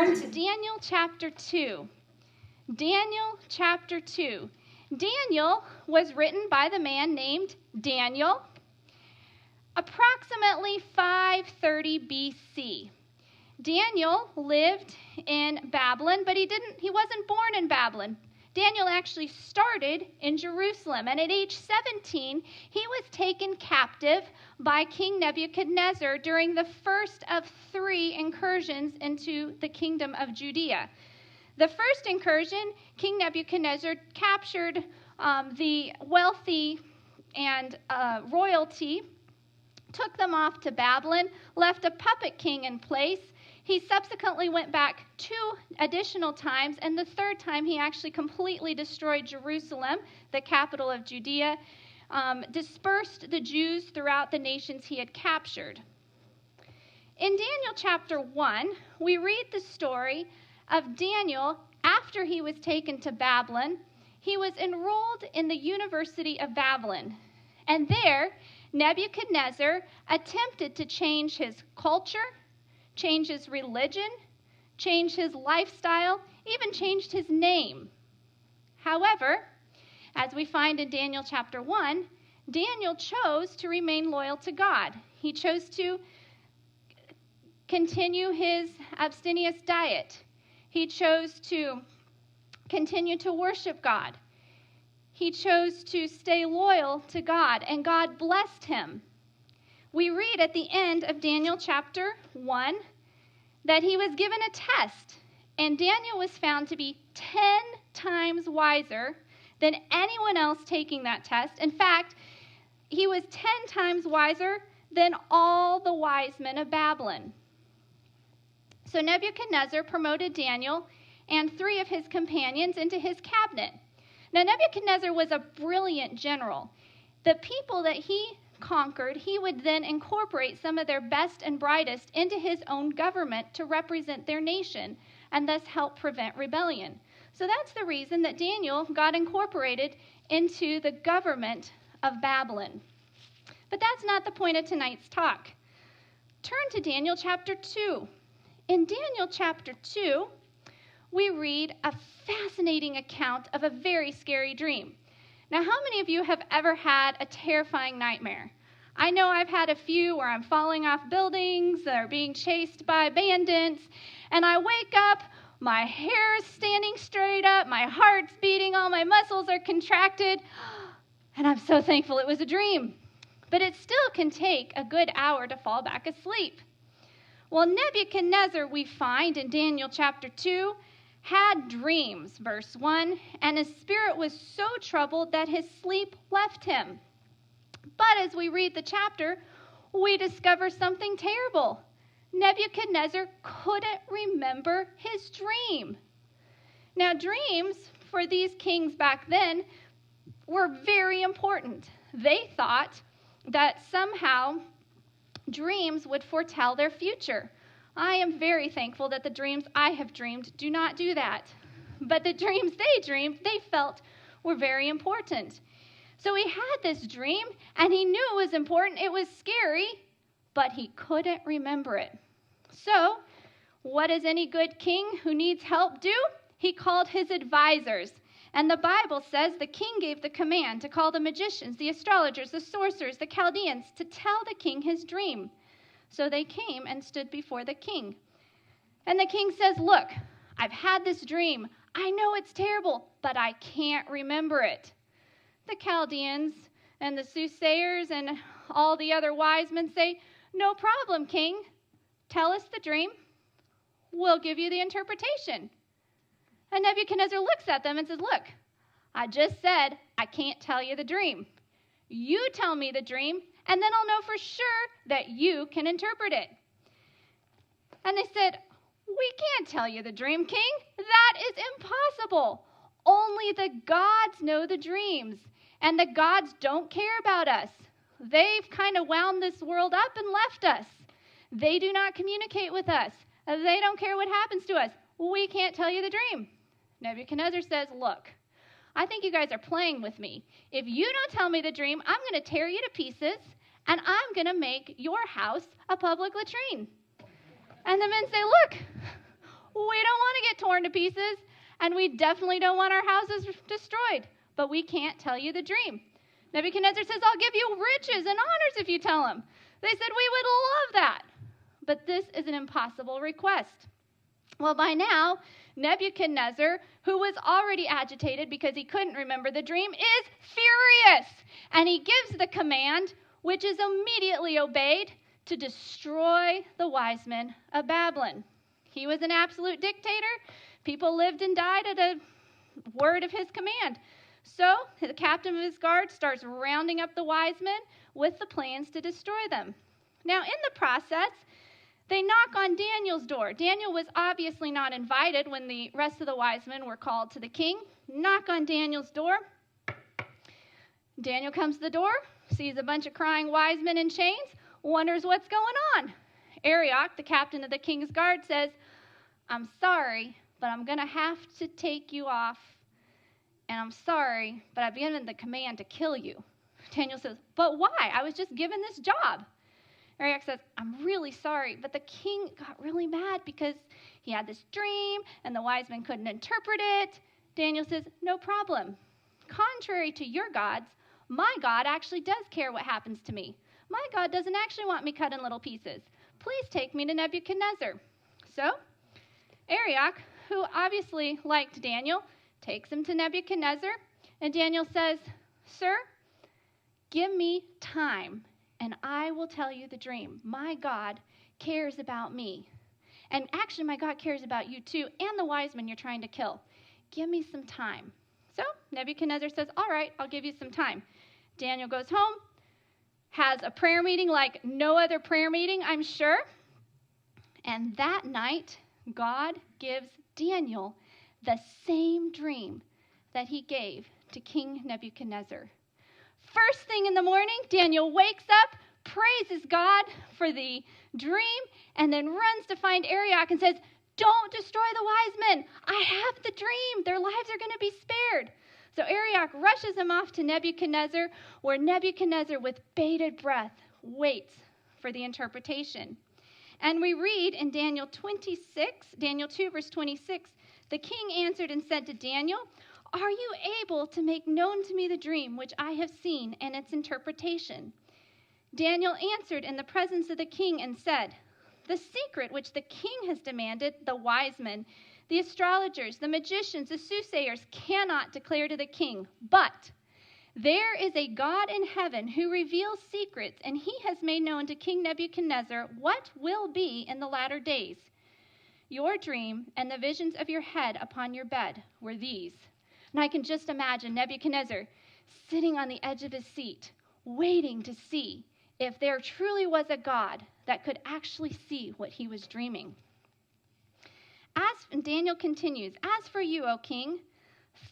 turn to Daniel chapter 2. Daniel chapter 2. Daniel was written by the man named Daniel approximately 530 BC. Daniel lived in Babylon, but he wasn't born in Babylon. Daniel actually started in Jerusalem, and at age 17, he was taken captive by King Nebuchadnezzar during the first of 3 incursions into the kingdom of Judea. The first incursion, King Nebuchadnezzar captured the wealthy and royalty, took them off to Babylon, left a puppet king in place. He subsequently went back 2 additional times, and the third time he actually completely destroyed Jerusalem, the capital of Judea, dispersed the Jews throughout the nations he had captured. In Daniel chapter 1, we read the story of Daniel after he was taken to Babylon. He was enrolled in the University of Babylon, and there Nebuchadnezzar attempted to change his culture, change his religion, change his lifestyle, even changed his name. However, as we find in Daniel chapter 1, Daniel chose to remain loyal to God. He chose to continue his abstemious diet. He chose to continue to worship God. He chose to stay loyal to God, and God blessed him. We read at the end of Daniel chapter 1 that he was given a test, and Daniel was found to be 10 times wiser than anyone else taking that test. In fact, he was 10 times wiser than all the wise men of Babylon. So Nebuchadnezzar promoted Daniel and 3 of his companions into his cabinet. Now, Nebuchadnezzar was a brilliant general. The people that he conquered, he would then incorporate some of their best and brightest into his own government to represent their nation and thus help prevent rebellion. So that's the reason that Daniel got incorporated into the government of Babylon. But that's not the point of tonight's talk. Turn to Daniel chapter 2. In Daniel chapter 2, we read a fascinating account of a very scary dream. Now, how many of you have ever had a terrifying nightmare? I know I've had a few where I'm falling off buildings or being chased by bandits, and I wake up, my hair is standing straight up, my heart's beating, all my muscles are contracted, and I'm so thankful it was a dream. But it still can take a good hour to fall back asleep. Well, Nebuchadnezzar, we find in Daniel chapter 2, had dreams, verse 1, and his spirit was so troubled that his sleep left him. But as we read the chapter, we discover something terrible. Nebuchadnezzar couldn't remember his dream. Now, dreams for these kings back then were very important. They thought that somehow dreams would foretell their future. I am very thankful that the dreams I have dreamed do not do that. But the dreams they dreamed, they felt were very important. So he had this dream, and he knew it was important. It was scary, but he couldn't remember it. So what does any good king who needs help do? He called his advisors. And the Bible says the king gave the command to call the magicians, the astrologers, the sorcerers, the Chaldeans, to tell the king his dream. So they came and stood before the king. And the king says, look, I've had this dream. I know it's terrible, but I can't remember it. The Chaldeans and the soothsayers and all the other wise men say, no problem, king. Tell us the dream. We'll give you the interpretation. And Nebuchadnezzar looks at them and says, look, I just said I can't tell you the dream. You tell me the dream, and then I'll know for sure that you can interpret it. And they said, we can't tell you the dream, king. That is impossible. Only the gods know the dreams, and the gods don't care about us. They've kind of wound this world up and left us. They do not communicate with us. They don't care what happens to us. We can't tell you the dream. Nebuchadnezzar says, look, I think you guys are playing with me. If you don't tell me the dream, I'm going to tear you to pieces, and I'm going to make your house a public latrine. And the men say, look, We don't want to get torn to pieces, and we definitely don't want our houses destroyed, but we can't tell you the dream. Nebuchadnezzar says, I'll give you riches and honors if you tell him. They said, we would love that. But this is an impossible request. Well, by now, Nebuchadnezzar, who was already agitated because he couldn't remember the dream, is furious. And he gives the command, which is immediately obeyed, to destroy the wise men of Babylon. He was an absolute dictator. People lived and died at a word of his command. So the captain of his guard starts rounding up the wise men with the plans to destroy them. Now, in the process, they knock on Daniel's door. Daniel was obviously not invited when the rest of the wise men were called to the king. Knock on Daniel's door. Daniel comes to the door, sees a bunch of crying wise men in chains, wonders what's going on. Arioch, the captain of the king's guard, says, I'm sorry, but I'm going to have to take you off. And I'm sorry, but I've given the command to kill you. Daniel says, but why? I was just given this job. Arioch says, I'm really sorry, but the king got really mad because he had this dream and the wise men couldn't interpret it. Daniel says, no problem. Contrary to your gods, my God actually does care what happens to me. My God doesn't actually want me cut in little pieces. Please take me to Nebuchadnezzar. So Arioch, who obviously liked Daniel, takes him to Nebuchadnezzar, and Daniel says, Sir, give me time, and I will tell you the dream. My God cares about me. And actually, my God cares about you too, and the wise men you're trying to kill. Give me some time. So Nebuchadnezzar says, all right, I'll give you some time. Daniel goes home, has a prayer meeting like no other prayer meeting, I'm sure. And that night, God gives Daniel the same dream that he gave to King Nebuchadnezzar. First thing in the morning, Daniel wakes up, praises God for the dream, and then runs to find Arioch and says, don't destroy the wise men. I have the dream. Their lives are going to be spared. So Arioch rushes him off to Nebuchadnezzar, where Nebuchadnezzar, with bated breath, waits for the interpretation. And we read in Daniel 2, verse 26, the king answered and said to Daniel, are you able to make known to me the dream which I have seen and its interpretation? Daniel answered in the presence of the king and said, the secret which the king has demanded, the wise men, the astrologers, the magicians, the soothsayers cannot declare to the king, but there is a God in heaven who reveals secrets, and he has made known to King Nebuchadnezzar what will be in the latter days. Your dream and the visions of your head upon your bed were these. And I can just imagine Nebuchadnezzar sitting on the edge of his seat, waiting to see if there truly was a God that could actually see what he was dreaming. And Daniel continues, as for you, O king,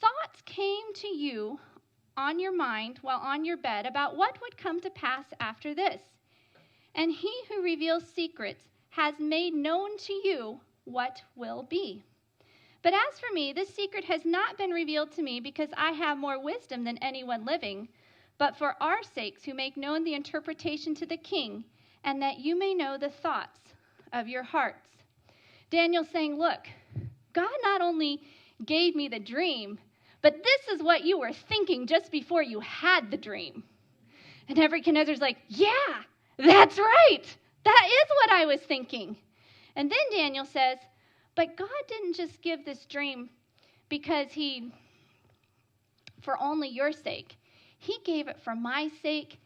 thoughts came to you on your mind while on your bed about what would come to pass after this. And he who reveals secrets has made known to you what will be. But as for me, this secret has not been revealed to me because I have more wisdom than anyone living, but for our sakes who make known the interpretation to the king, and that you may know the thoughts of your hearts. Daniel's saying, look, God not only gave me the dream, but this is what you were thinking just before you had the dream. And Nebuchadnezzar's like, yeah, that's right. That is what I was thinking. And then Daniel says, but God didn't just give this dream because for only your sake. He gave it for my sake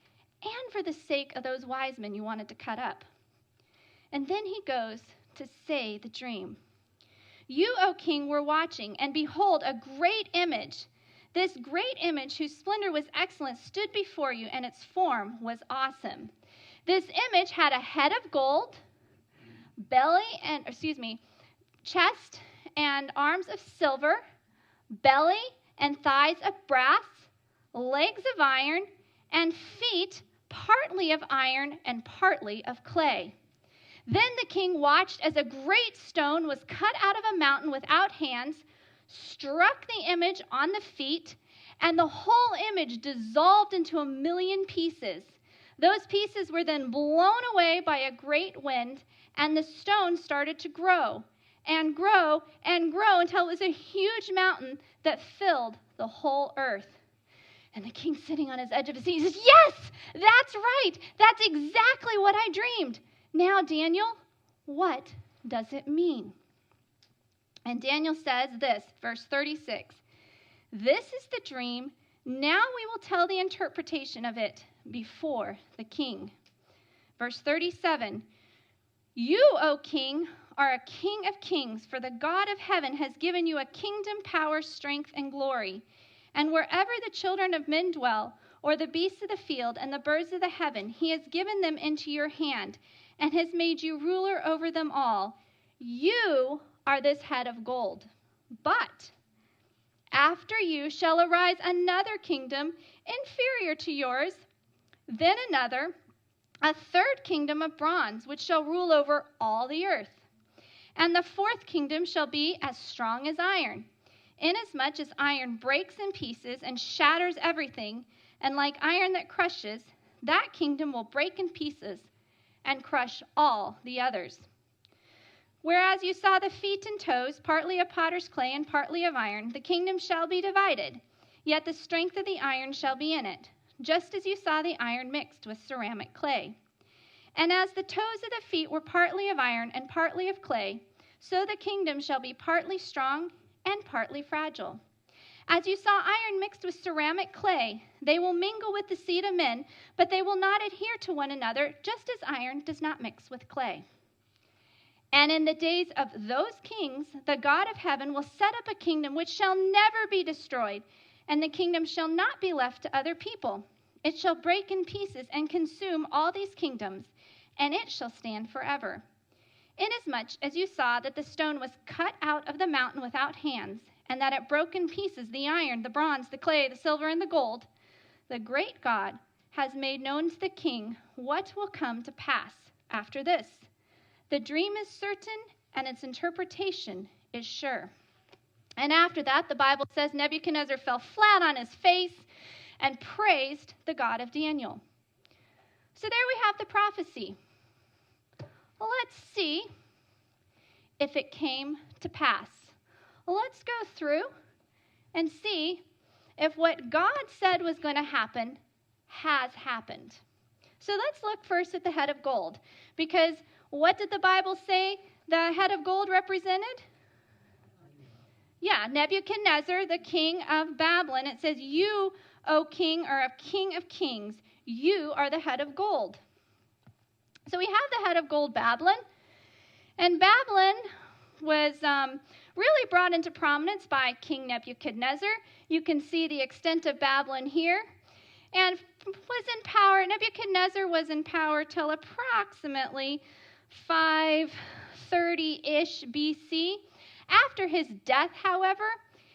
and for the sake of those wise men you wanted to cut up. And then he goes to say the dream. You, O king, were watching, and behold, a great image. This great image, whose splendor was excellent, stood before you, and its form was awesome. This image had a head of gold, chest and arms of silver, belly and thighs of brass, legs of iron, and feet partly of iron and partly of clay. Then the king watched as a great stone was cut out of a mountain without hands, struck the image on the feet, and the whole image dissolved into 1,000,000 pieces. Those pieces were then blown away by a great wind, and the stone started to grow. and grow until it was a huge mountain that filled the whole earth. And the king, sitting on his edge of his seat, says, "Yes, that's right. That's exactly what I dreamed. Now, Daniel, what does it mean?" And Daniel says this, verse 36, "This is the dream. Now we will tell the interpretation of it before the king." Verse 37, "You, O king, are a king of kings, for the God of heaven has given you a kingdom, power, strength, and glory. And wherever the children of men dwell, or the beasts of the field and the birds of the heaven, he has given them into your hand and has made you ruler over them all. You are this head of gold. But after you shall arise another kingdom inferior to yours, then another, a third kingdom of bronze, which shall rule over all the earth. And the fourth kingdom shall be as strong as iron, inasmuch as iron breaks in pieces and shatters everything, and like iron that crushes, that kingdom will break in pieces and crush all the others. Whereas you saw the feet and toes, partly of potter's clay and partly of iron, the kingdom shall be divided, yet the strength of the iron shall be in it, just as you saw the iron mixed with ceramic clay. And as the toes of the feet were partly of iron and partly of clay, so the kingdom shall be partly strong and partly fragile. As you saw iron mixed with ceramic clay, they will mingle with the seed of men, but they will not adhere to one another, just as iron does not mix with clay. And in the days of those kings, the God of heaven will set up a kingdom which shall never be destroyed, and the kingdom shall not be left to other people. It shall break in pieces and consume all these kingdoms, and it shall stand forever. Inasmuch as you saw that the stone was cut out of the mountain without hands, and that it broke in pieces the iron, the bronze, the clay, the silver, and the gold, the great God has made known to the king what will come to pass after this. The dream is certain, and its interpretation is sure." And after that, the Bible says Nebuchadnezzar fell flat on his face and praised the God of Daniel. So there we have the prophecy. Well, let's see if it came to pass. Well, let's go through and see if what God said was going to happen has happened. So let's look first at the head of gold, because what did the Bible say the head of gold represented? Yeah, Nebuchadnezzar, the king of Babylon. It says, "You, O king, are a king of kings. You are the head of gold." So we have the head of gold, Babylon. And Babylon was really brought into prominence by King Nebuchadnezzar. You can see the extent of Babylon here. And was in power, Nebuchadnezzar was in power till approximately 530-ish BC. After his death, however,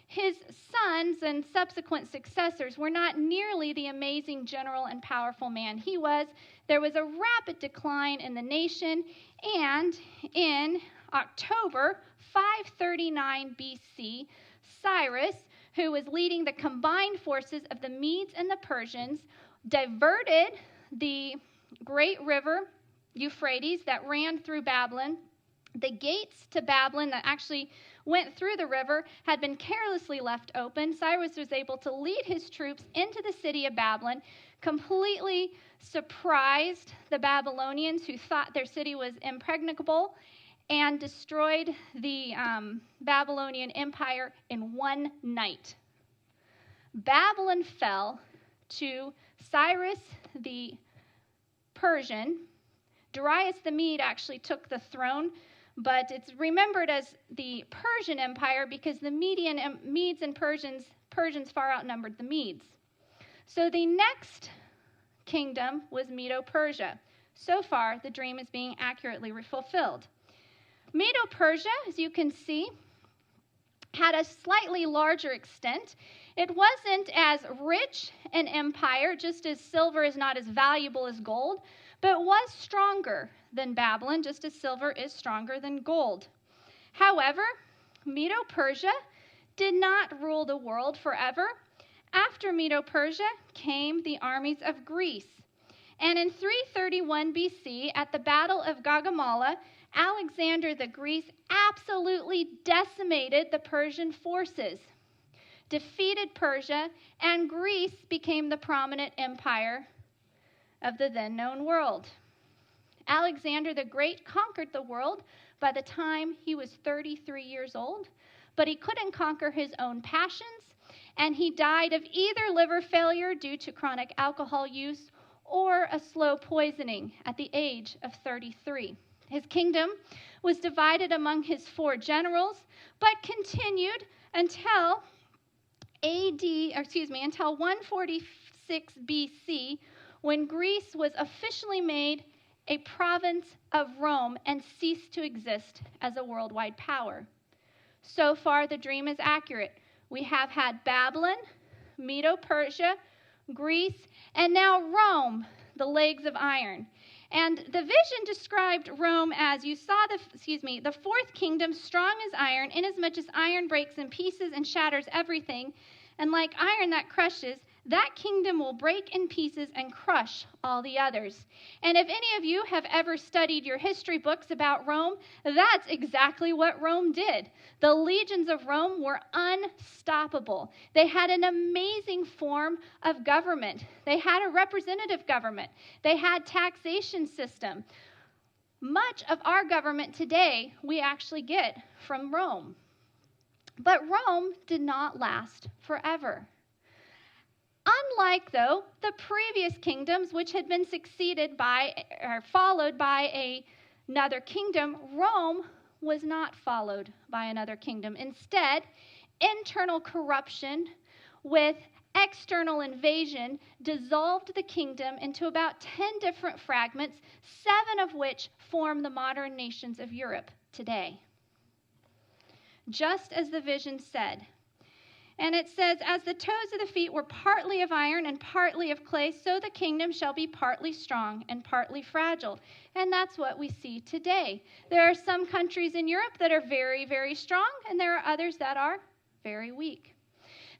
his sons and subsequent successors were not nearly the amazing general and powerful man he was. There was a rapid decline in the nation, and in October 539 BC, Cyrus, who was leading the combined forces of the Medes and the Persians, diverted the great river Euphrates that ran through Babylon. The gates to Babylon that actually went through the river had been carelessly left open. Cyrus was able to lead his troops into the city of Babylon, completely surprised the Babylonians who thought their city was impregnable, and destroyed the Babylonian Empire in one night. Babylon fell to Cyrus the Persian. Darius the Mede actually took the throne, but it's remembered as the Persian Empire because the Medes and Persians far outnumbered the Medes. So the next kingdom was Medo-Persia. So far, the dream is being accurately fulfilled. Medo-Persia, as you can see, had a slightly larger extent. It wasn't as rich an empire, just as silver is not as valuable as gold, but was stronger than Babylon, just as silver is stronger than gold. However, Medo-Persia did not rule the world forever. After Medo-Persia came the armies of Greece. And in 331 BC, at the Battle of Gaugamela, Alexander the Greek absolutely decimated the Persian forces, defeated Persia, and Greece became the prominent empire of the then known world. Alexander the Great conquered the world by the time he was 33 years old, but he couldn't conquer his own passions, and he died of either liver failure due to chronic alcohol use or a slow poisoning at the age of 33. His kingdom was divided among his 4 generals, but continued until until 146 BC, when Greece was officially made a province of Rome and ceased to exist as a worldwide power. So far, the dream is accurate. We have had Babylon, Medo-Persia, Greece, and now Rome, the legs of iron. And the vision described Rome as, you saw the 4th kingdom, strong as iron, inasmuch as iron breaks in pieces and shatters everything. And like iron that crushes, that kingdom will break in pieces and crush all the others. And if any of you have ever studied your history books about Rome, that's exactly what Rome did. The legions of Rome were unstoppable. They had an amazing form of government. They had a representative government. They had taxation system. Much of our government today we actually get from Rome. But Rome did not last forever. Unlike, though, the previous kingdoms, which had been followed by another kingdom, Rome was not followed by another kingdom. Instead, internal corruption with external invasion dissolved the kingdom into about 10 different fragments, 7 of which form the modern nations of Europe today. Just as the vision said. And it says, as the toes of the feet were partly of iron and partly of clay, so the kingdom shall be partly strong and partly fragile. And that's what we see today. There are some countries in Europe that are very, very strong, and there are others that are very weak.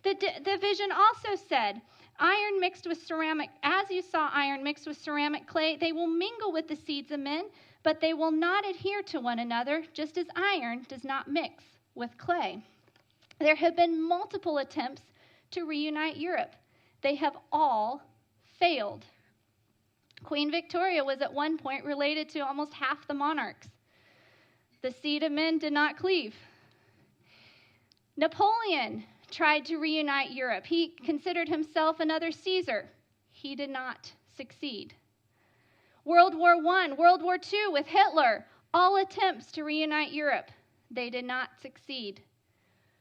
The vision also said, iron mixed with ceramic, as you saw iron mixed with ceramic clay, they will mingle with the seeds of men, but they will not adhere to one another, just as iron does not mix with clay. There have been multiple attempts to reunite Europe. They have all failed. Queen Victoria was at one point related to almost half the monarchs. The seed of men did not cleave. Napoleon tried to reunite Europe. He considered himself another Caesar. He did not succeed. World War I, World War II with Hitler, all attempts to reunite Europe. They did not succeed.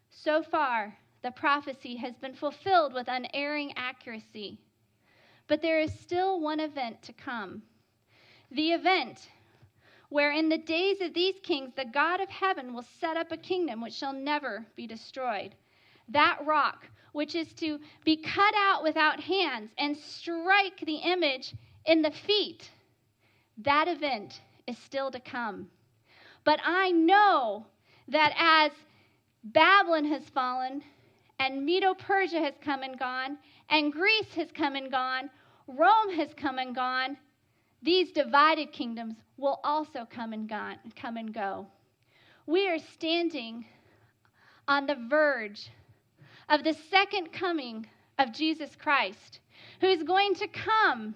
So far, the prophecy has been fulfilled with unerring accuracy. But there is still one event to come. The event where in the days of these kings, the God of heaven will set up a kingdom which shall never be destroyed. That rock, which is to be cut out without hands and strike the image in the feet, that event is still to come. But I know that as Babylon has fallen, and Medo-Persia has come and gone, and Greece has come and gone, Rome has come and gone, these divided kingdoms will also come and go. We are standing on the verge of the second coming of Jesus Christ, who is going to come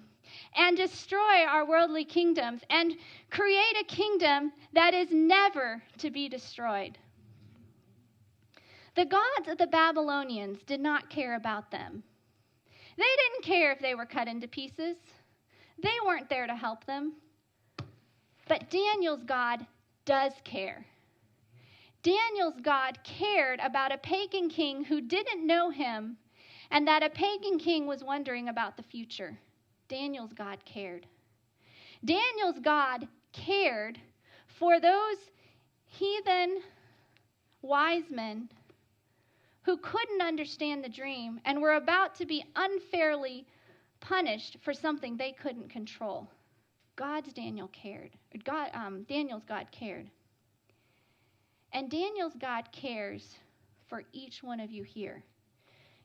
and destroy our worldly kingdoms and create a kingdom that is never to be destroyed. The gods of the Babylonians did not care about them. They didn't care if they were cut into pieces. They weren't there to help them. But Daniel's God does care. Daniel's God cared about a pagan king who didn't know him, and that a pagan king was wondering about the future. Daniel's God cared. Daniel's God cared for those heathen wise men who couldn't understand the dream and were about to be unfairly punished for something they couldn't control. Daniel's God cared. And Daniel's God cares for each one of you here.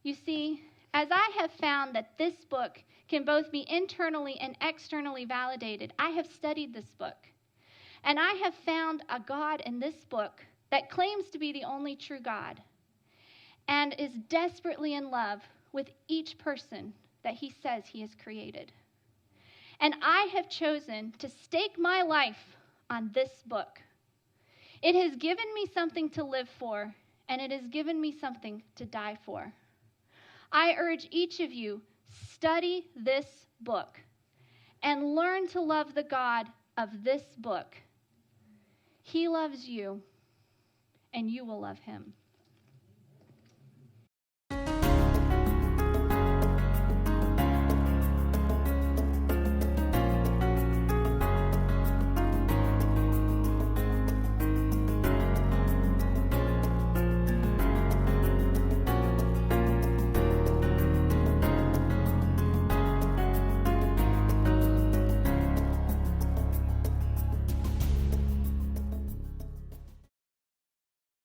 You see, as I have found that this book can both be internally and externally validated, I have studied this book. And I have found a God in this book that claims to be the only true God and is desperately in love with each person that he says he has created. And I have chosen to stake my life on this book. It has given me something to live for, and it has given me something to die for. I urge each of you, study this book and learn to love the God of this book. He loves you, and you will love him.